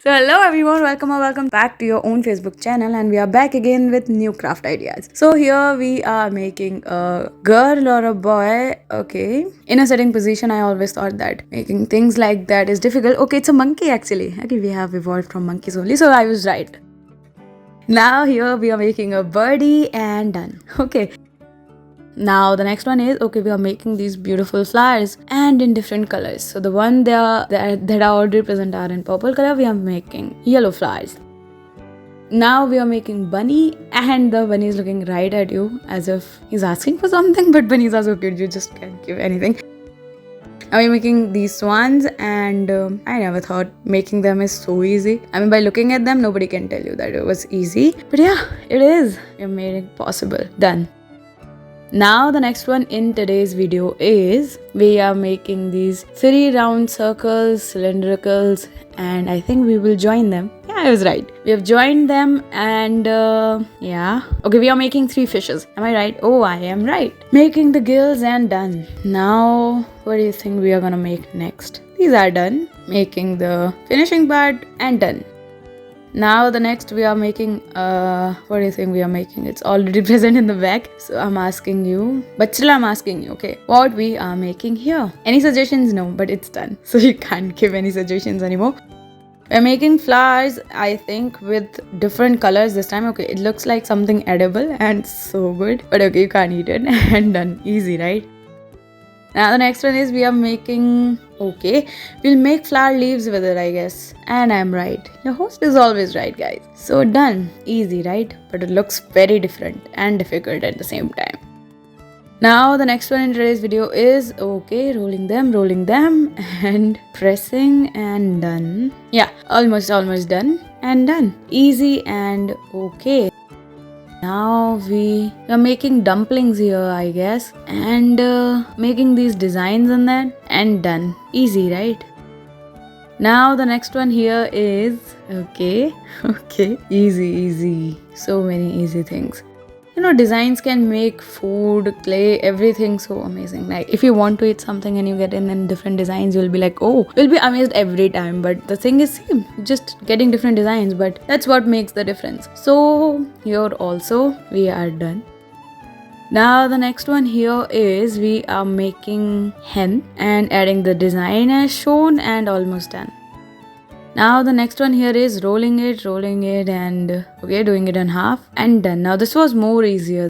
So hello everyone, welcome or welcome back to your own Facebook channel, and we are back again with new craft ideas. So here we are making a girl or a boy. Okay, in a sitting position. I always thought that making things like that is difficult. Okay, it's a monkey actually. Okay, we have evolved from monkeys only, so I was right. Now here we are making a birdie and done. Okay, now the next one is, okay, we are making these beautiful flowers and in different colors. So the one that are already present are in purple color. We are making yellow flowers. Now we are making bunny, and the bunny is looking right at you as if he's asking for something, but bunnies are so cute, you just can't give anything. Now we're making these swans, and I never thought making them is so easy. I mean, by looking at them, nobody can tell you that it was easy. But yeah, it is. We made it possible. Done. Now the next one in today's video is, we are making these 3 round circles, cylindricals, and I think we will join them. Yeah, I was right. We have joined them, and yeah. Okay, we are making 3 fishes. Am I right? Oh, I am right. Making the gills and done. Now, what do you think we are gonna make next? These are done. Making the finishing part and done. Now the next we are making, what do you think we are making? It's already present in the back. So I'm asking you, but still I'm asking you, okay, what we are making here? Any suggestions? No, but it's done. So you can't give any suggestions anymore. We're making flowers, I think, with different colors this time. Okay, it looks like something edible and so good. But okay, you can't eat it. And done. Easy, right? Now the next one is, we are making, okay, we'll make flower leaves with it, I guess. And I'm right. Your host is always right, guys. So done. Easy, right? But it looks very different and difficult at the same time. Now the next one in today's video is, okay, rolling them and pressing and done. Yeah, almost done and done. Easy and okay. Now we are making dumplings here, I guess, and making these designs on that, and done. Easy, right? Now the next one here is, okay, easy. So many easy things. You know, designs can make food, clay, everything so amazing. Like, if you want to eat something and you get in different designs, you'll be like, oh, you'll be amazed every time. But the thing is same, just getting different designs, but that's what makes the difference. So here also we are done. Now the next one here is, we are making hen and adding the design as shown, and almost done. Now the next one here is rolling it and okay, doing it in half and done. Now this was more easier.